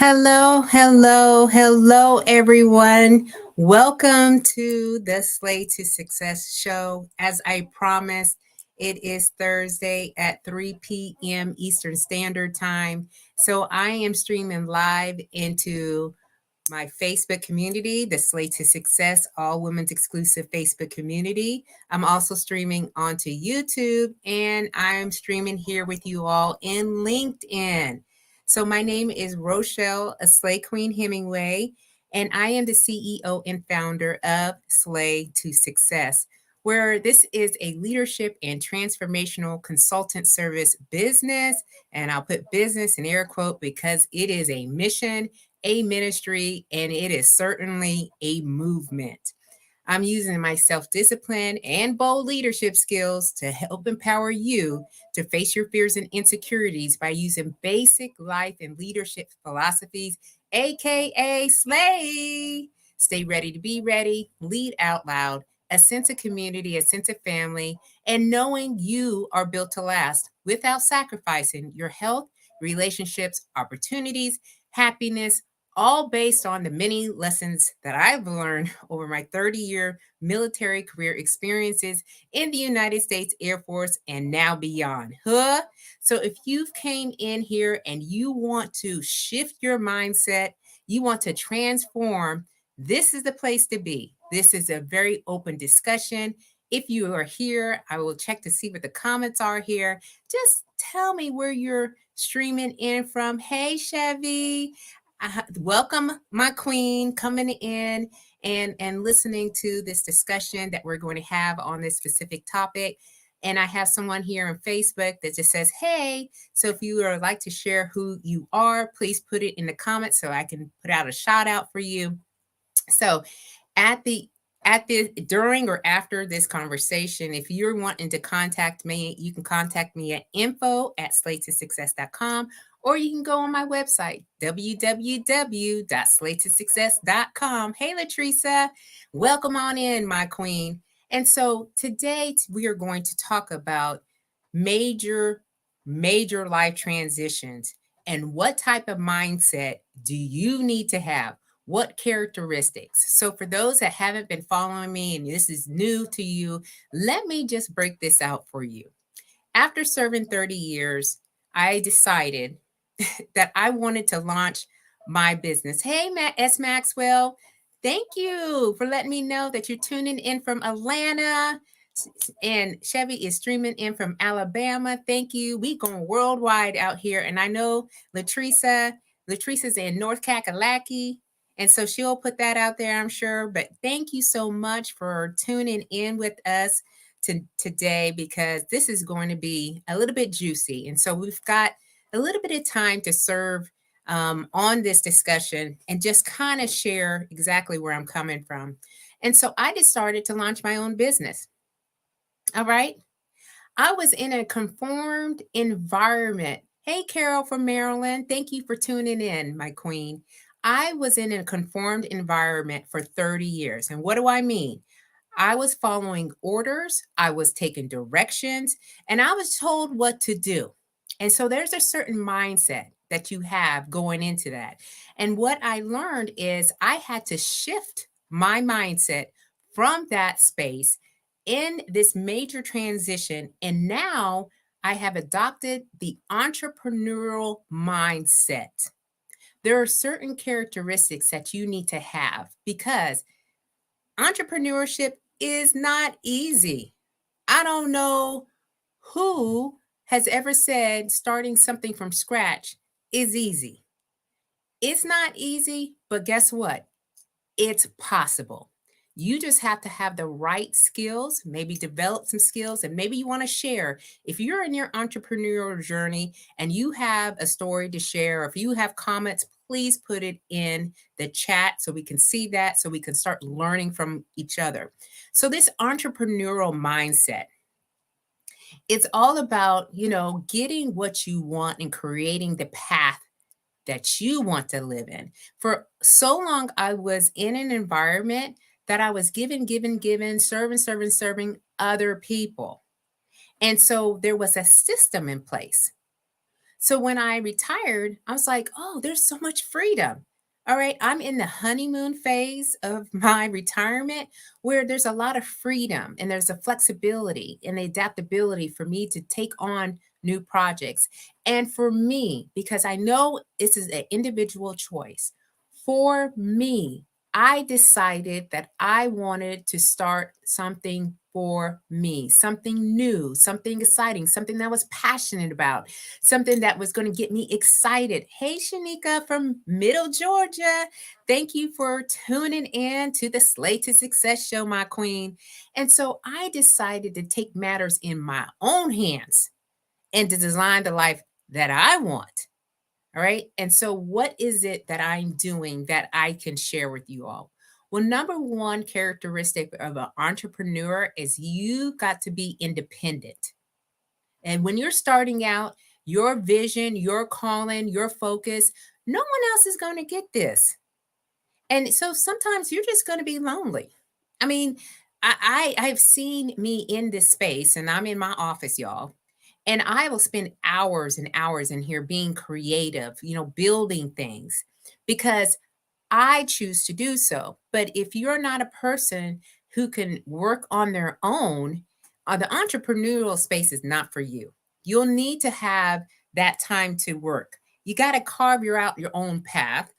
Hello, hello, hello, everyone. Welcome to the Slay to Success show. As I promised, it is Thursday at 3 p.m. Eastern Standard Time. So I am streaming live into my Facebook community, the Slay to Success, all women's exclusive Facebook community. I'm also streaming onto YouTube and I'm streaming here with you all in LinkedIn. So my name is Rochelle, a Slay Queen Hemingway, and I am the CEO and founder of Slay to Success, where this is a leadership and transformational consultant service business. And I'll put business in air quote because it is a mission, a ministry, and it is certainly a movement. I'm using my self discipline and bold leadership skills to help empower you to face your fears and insecurities by using basic life and leadership philosophies, AKA SLAY. Stay ready to be ready, lead out loud, a sense of community, a sense of family, and knowing you are built to last without sacrificing your health, relationships, opportunities, happiness, all based on the many lessons that I've learned over my 30-year military career experiences in the United States Air Force and now beyond. Huh? So if you've came in here and you want to shift your mindset, you want to transform, this is the place to be. This is a very open discussion. If you are here, I will check to see what the comments are here. Just tell me where you're streaming in from. Hey, Chevy. Welcome, my queen, coming in and listening to this discussion that we're going to have on this specific topic. And I have someone here on Facebook that just says, hey. So if you would like to share who you are, please put it in the comments so I can put out a shout out for you. So at the during or after this conversation, if you're wanting to contact me, you can contact me at info@slaytosuccess.com, or you can go on my website, www.slaytosuccess.com. Hey, Latricia, welcome on in, my queen. And so today we are going to talk about major, major life transitions and what type of mindset do you need to have? What characteristics? So, for those that haven't been following me and this is new to you, let me just break this out for you. After serving 30 years, I decided that I wanted to launch my business. Hey, Matt S. Maxwell, thank you for letting me know that you're tuning in from Atlanta. And Chevy is streaming in from Alabama. Thank you. We going worldwide out here. And I know Latrice's in North Kakalaki. And so she'll put that out there, I'm sure. But thank you so much for tuning in with us today, because this is going to be a little bit juicy. And so we've got a little bit of time to serve on this discussion and just kind of share exactly where I'm coming from. And so I just started to launch my own business. All right. I was in a conformed environment. Hey, Carol from Maryland. Thank you for tuning in, my queen. I was in a conformed environment for 30 years. And what do I mean? I was following orders, I was taking directions, and I was told what to do. And so there's a certain mindset that you have going into that. And what I learned is I had to shift my mindset from that space in this major transition. And now I have adopted the entrepreneurial mindset. There are certain characteristics that you need to have because entrepreneurship is not easy. I don't know who has ever said starting something from scratch is easy. It's not easy, but guess what? It's possible. You just have to have the right skills, maybe develop some skills, and maybe you want to share. If you're in your entrepreneurial journey and you have a story to share, or if you have comments, please put it in the chat so we can see that, so we can start learning from each other. So, this entrepreneurial mindset, it's all about, getting what you want and creating the path that you want to live in. For so long, I was in an environment that I was given, serving other people. And so there was a system in place. So when I retired, I was like, oh, there's so much freedom. All right, I'm in the honeymoon phase of my retirement where there's a lot of freedom and there's a flexibility and the adaptability for me to take on new projects. And for me, because I know this is an individual choice, for me, I decided that I wanted to start something for me, something new, something exciting, something that I was passionate about, something that was going to get me excited. Hey, Shanika from Middle Georgia. Thank you for tuning in to the Slay to Success show, my queen. And so I decided to take matters in my own hands and to design the life that I want. All right. And so, what is it that I'm doing that I can share with you all? Well, number one characteristic of an entrepreneur is you got to be independent. And when you're starting out, your vision, your calling, your focus, no one else is going to get this. And so sometimes you're just going to be lonely. I mean, I've seen me in this space, and I'm in my office, y'all. And I will spend hours and hours in here being creative, building things because I choose to do so. But if you're not a person who can work on their own, the entrepreneurial space is not for you. You'll need to have that time to work. You got to carve out your own path,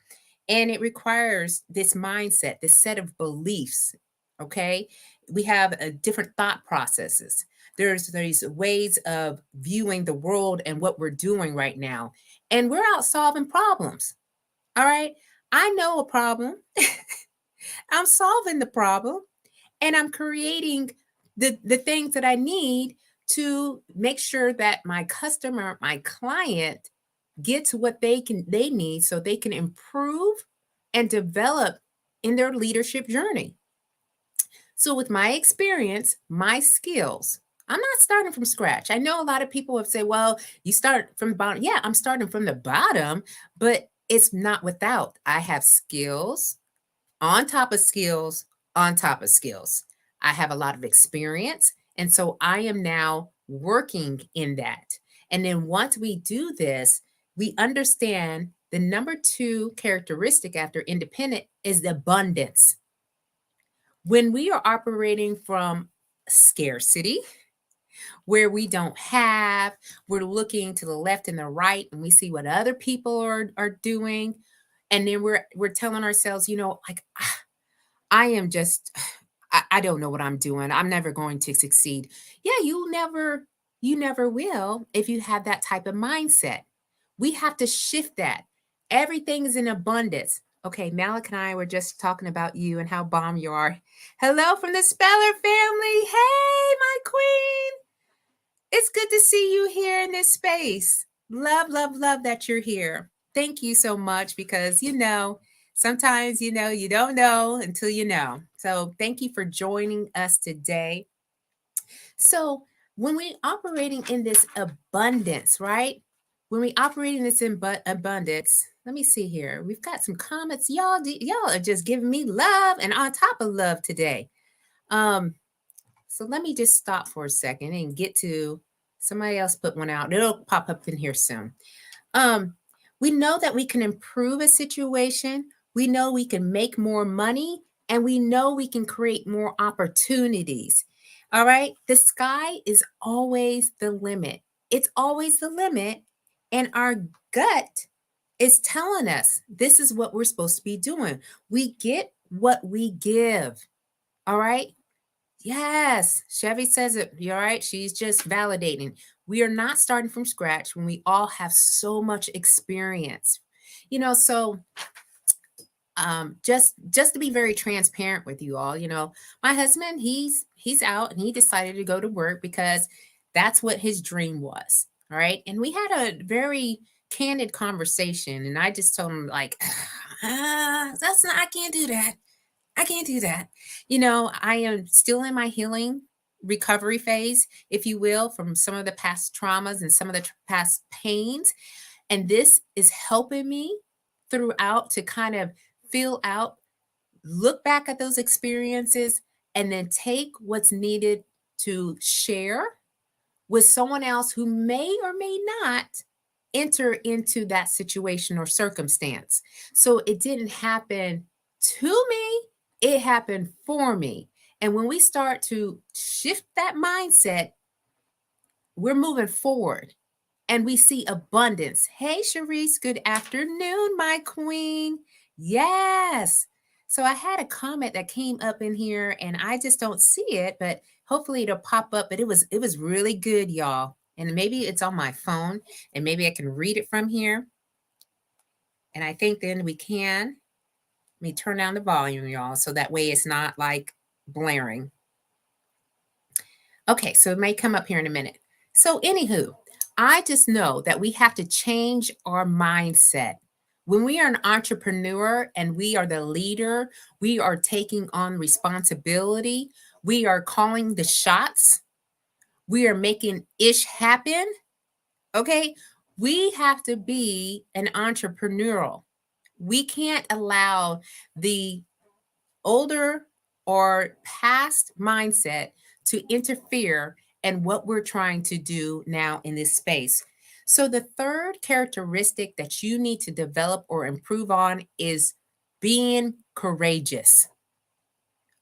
and it requires this mindset, this set of beliefs. Okay, we have different thought processes. There's these ways of viewing the world and what we're doing right now, and we're out solving problems. All right. I know a problem. I'm solving the problem and I'm creating the things that I need to make sure that my customer, my client gets what they need so they can improve and develop in their leadership journey. So with my experience, my skills, I'm not starting from scratch. I know a lot of people have said, well, you start from the bottom. Yeah, I'm starting from the bottom, but it's not without. I have skills on top of skills on top of skills. I have a lot of experience. And so I am now working in that. And then once we do this, we understand the number two characteristic after independent is the abundance. When we are operating from scarcity, where we don't have, we're looking to the left and the right and we see what other people are doing. And then we're telling ourselves, like, I am just, I don't know what I'm doing. I'm never going to succeed. Yeah, you never will if you have that type of mindset. We have to shift that. Everything is in abundance. Okay, Malik and I were just talking about you and how bomb you are. Hello from the Speller family. Hey, my queen. It's good to see you here in this space. Love, love, love that you're here. Thank you so much because sometimes you don't know until you know. So thank you for joining us today. So when we operating in this abundance, right? When we operate in this abundance, let me see here. We've got some comments. Y'all are just giving me love and on top of love today. So let me just stop for a second and get to somebody else put one out. It'll pop up in here soon. We know that we can improve a situation. We know we can make more money and we know we can create more opportunities. All right. The sky is always the limit. It's always the limit. And our gut is telling us this is what we're supposed to be doing. We get what we give. All right. Yes, Chevy says it. You're right. She's just validating. We are not starting from scratch when we all have so much experience. So just to be very transparent with you all, my husband, he's out and he decided to go to work because that's what his dream was. All right. And we had a very candid conversation, and I just told him, like, that's not, I can't do that. I can't do that. I am still in my healing recovery phase, if you will, from some of the past traumas and some of the past pains. And this is helping me throughout to kind of feel out, look back at those experiences, and then take what's needed to share with someone else who may or may not enter into that situation or circumstance. So it didn't happen to me, it happened for me. And when we start to shift that mindset, we're moving forward and we see abundance. Hey, Sharice, good afternoon, my queen. Yes. So I had a comment that came up in here and I just don't see it, but hopefully it'll pop up. But it was really good, y'all. And maybe it's on my phone and maybe I can read it from here. And I think then we can. Let me turn down the volume, y'all, so that way it's not like blaring. Okay, so it may come up here in a minute. So, anywho, I just know that we have to change our mindset. When we are an entrepreneur and we are the leader, we are taking on responsibility, we are calling the shots, we are making ish happen. Okay, we have to be an entrepreneurial. We can't allow the older or past mindset to interfere in what we're trying to do now in this space. So, the third characteristic that you need to develop or improve on is being courageous.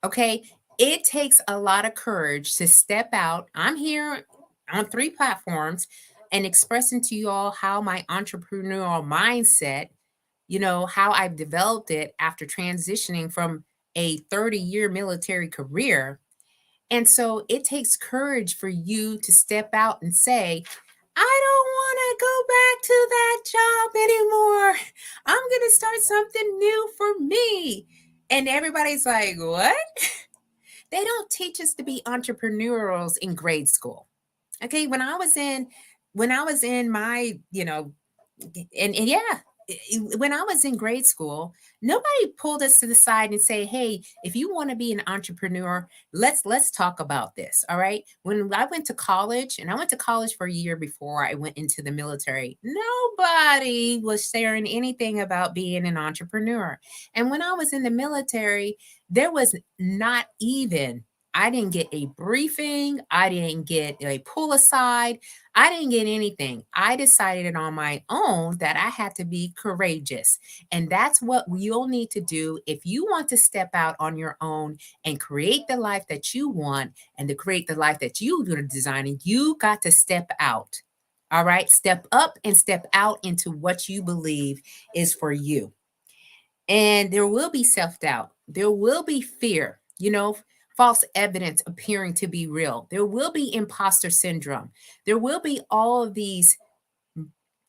Okay. It takes a lot of courage to step out. I'm here on 3 platforms and expressing to you all how my entrepreneurial mindset, how I've developed it after transitioning from a 30-year military career. And so it takes courage for you to step out and say, I don't want to go back to that job anymore. I'm going to start something new for me. And everybody's like, what? They don't teach us to be entrepreneurials in grade school. Okay, when I was in my, and yeah, when I was in grade school, nobody pulled us to the side and say, "Hey, if you want to be an entrepreneur, let's talk about this." All right. When I went to college, and I went to college for a year before I went into the military, nobody was sharing anything about being an entrepreneur. And when I was in the military, there was not even I didn't get a briefing. I didn't get a pull aside. I didn't get anything. I decided on my own that I had to be courageous. And that's what you'll need to do if you want to step out on your own and create the life that you want and to create the life that you are designing. You got to step out. All right. Step up and step out into what you believe is for you. And there will be self doubt, there will be fear, false evidence appearing to be real. There will be imposter syndrome. There will be all of these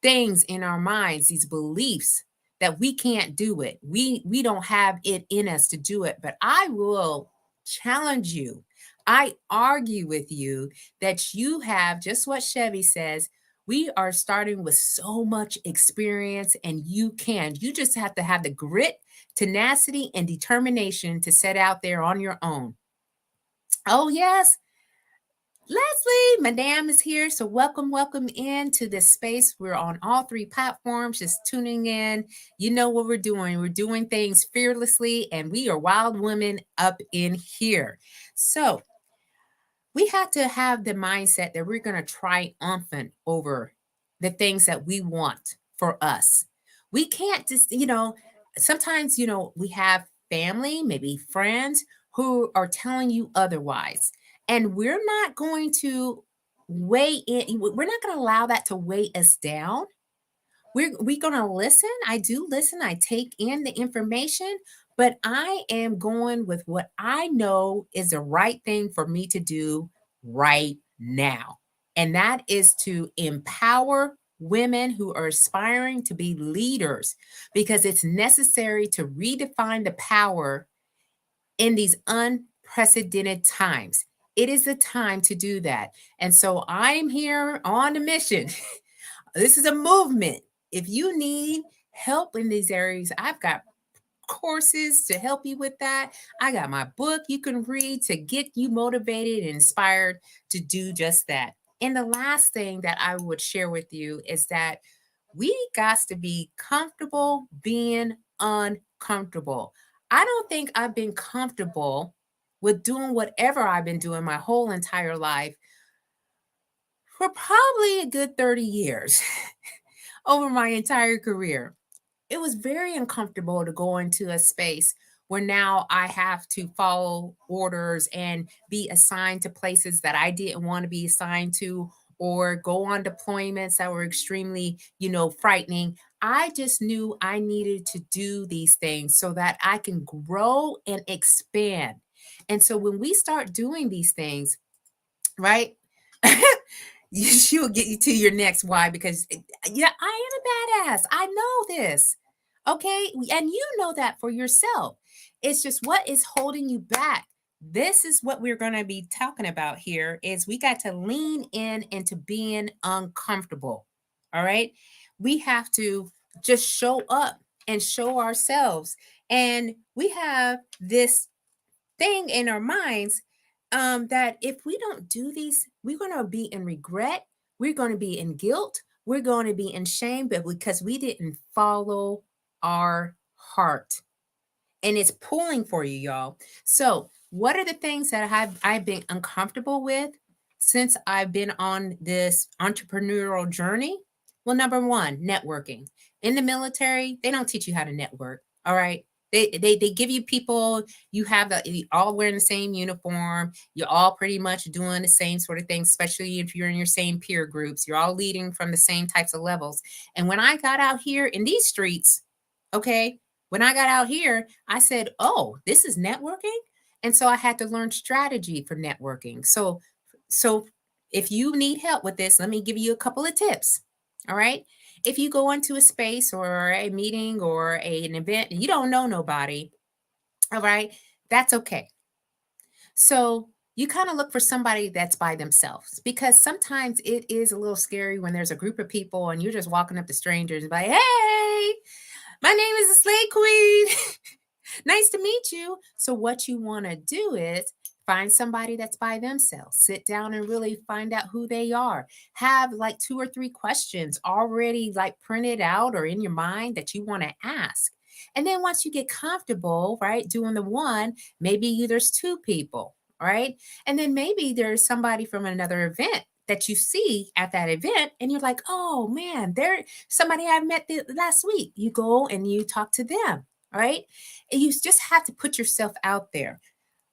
things in our minds, these beliefs that we can't do it. We don't have it in us to do it. But I will challenge you. I argue with you that you have just what Chevy says. We are starting with so much experience, and you can. You just have to have the grit, tenacity, and determination to set out there on your own. Oh, yes. Leslie, Madame is here. So welcome into this space. We're on all 3 platforms, just tuning in. You know what we're doing. We're doing things fearlessly, and we are wild women up in here. So we have to have the mindset that we're going to triumphant over the things that we want for us. We can't just, sometimes, we have family, maybe friends who are telling you otherwise. And we're not going to weigh in, we're not going to allow that to weigh us down. We're going to listen. I do listen. I take in the information, but I am going with what I know is the right thing for me to do right now. And that is to empower women who are aspiring to be leaders because it's necessary to redefine the power in these unprecedented times. It is the time to do that. And so I'm here on a mission. This is a movement. If you need help in these areas, I've got courses to help you with that. I got my book you can read to get you motivated and inspired to do just that. And the last thing that I would share with you is that we got to be comfortable being uncomfortable. I don't think I've been comfortable with doing whatever I've been doing my whole entire life for probably a good 30 years. over my entire career. It was very uncomfortable to go into a space where now I have to follow orders and be assigned to places that I didn't want to be assigned to, or go on deployments that were extremely, frightening. I just knew I needed to do these things so that I can grow and expand. And so when we start doing these things, right? She will get you to your next why, because yeah, I am a badass. I know this. Okay. And you know that for yourself. It's just what is holding you back. This is what we're going to be talking about here is we got to lean in into being uncomfortable. All right. We have to just show up and show ourselves. And we have this thing in our minds that if we don't do these, we're going to be in regret, we're going to be in guilt, we're going to be in shame, but because we didn't follow our heart. And it's pulling for you, y'all. So, what are the things that I've been uncomfortable with since I've been on this entrepreneurial journey? Well, number one, networking. In the military, they don't teach you how to network. All right. They give you people, you all wearing the same uniform, you're all pretty much doing the same sort of things, especially if you're in your same peer groups, you're all leading from the same types of levels. And when I got out here in these streets, okay, when I got out here, I said, "Oh, this is networking." And so I had to learn strategy for networking. So if you need help with this, let me give you a couple of tips. All right? If you go into a space or a meeting or an event and you don't know nobody, all right? That's okay. So you kind of look for somebody that's by themselves, because sometimes it is a little scary when there's a group of people and you're just walking up to strangers and like, "Hey, my name is the Slay Queen. Nice to meet you." So, what you want to do is find somebody that's by themselves, sit down and really find out who they are. Have like two or three questions already like printed out or in your mind that you want to ask. And then once you get comfortable, right, doing the one, maybe there's two people, right? And then maybe there's somebody from another event that you see at that event and you're like, "Oh man, they're somebody I met last week." You go and you talk to them, right? And you just have to put yourself out there.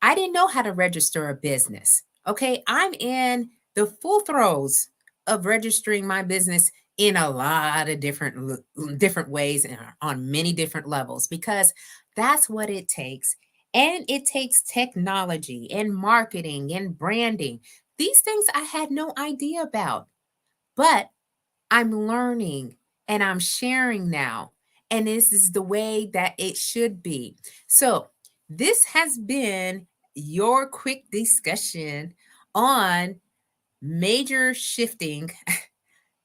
I didn't know how to register a business. Okay. I'm in the full throes of registering my business in a lot of different ways and on many different levels, because that's what it takes. And it takes technology and marketing and branding. These things I had no idea about, but I'm learning and I'm sharing now. And this is the way that it should be. So, this has been your quick discussion on major shifting,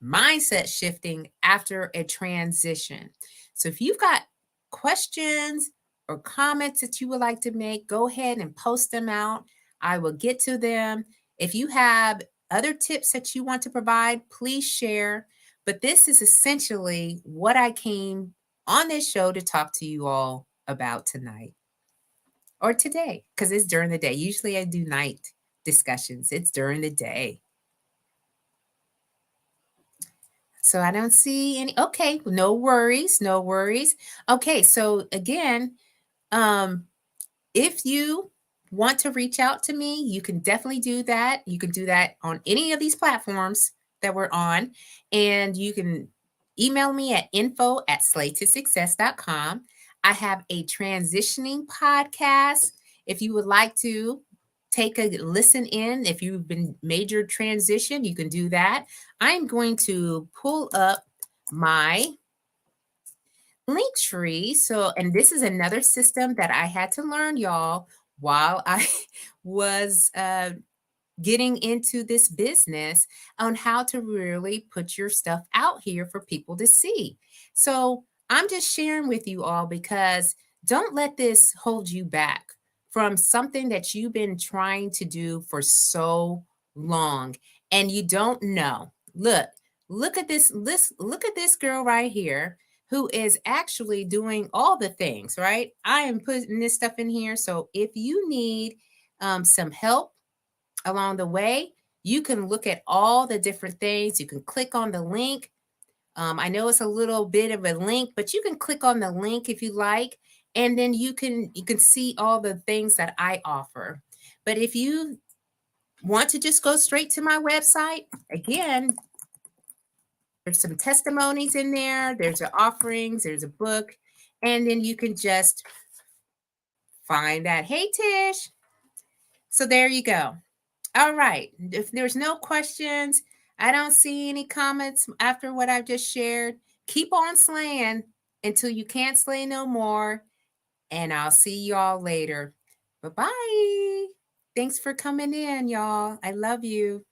mindset shifting after a transition. So, if you've got questions or comments that you would like to make, go ahead and post them out. I will get to them. If you have other tips that you want to provide, please share. But this is essentially what I came on this show to talk to you all about tonight or today, because it's during the day. Usually I do night discussions, it's during the day. So I don't see any. Okay, no worries, no worries. Okay, so again, um, if you want to reach out to me, you can definitely do that. You can do that on any of these platforms that we're on. And you can email me at info@slaytosuccess.com. I have a transitioning podcast. If you would like to take a listen in, if you've been major transition, you can do that. I'm going to pull up my Linktree. So, and this is another system that I had to learn, y'all, while I was getting into this business, on how to really put your stuff out here for people to see. So, I'm just sharing with you all because don't let this hold you back from something that you've been trying to do for so long and you don't know. Look at look at this girl right here who is actually doing all the things, right? I am putting this stuff in here. So if you need some help along the way, you can look at all the different things. You can click on the link. I know it's a little bit of a link, but you can click on the link if you like, and then you can see all the things that I offer. But if you want to just go straight to my website, again, there's some testimonies in there, there's the offerings, there's a book, and then you can just find that. Hey, Tish. So there you go. All right. If there's no questions, I don't see any comments after what I've just shared. Keep on slaying until you can't slay no more. And I'll see y'all later. Bye bye. Thanks for coming in, y'all. I love you.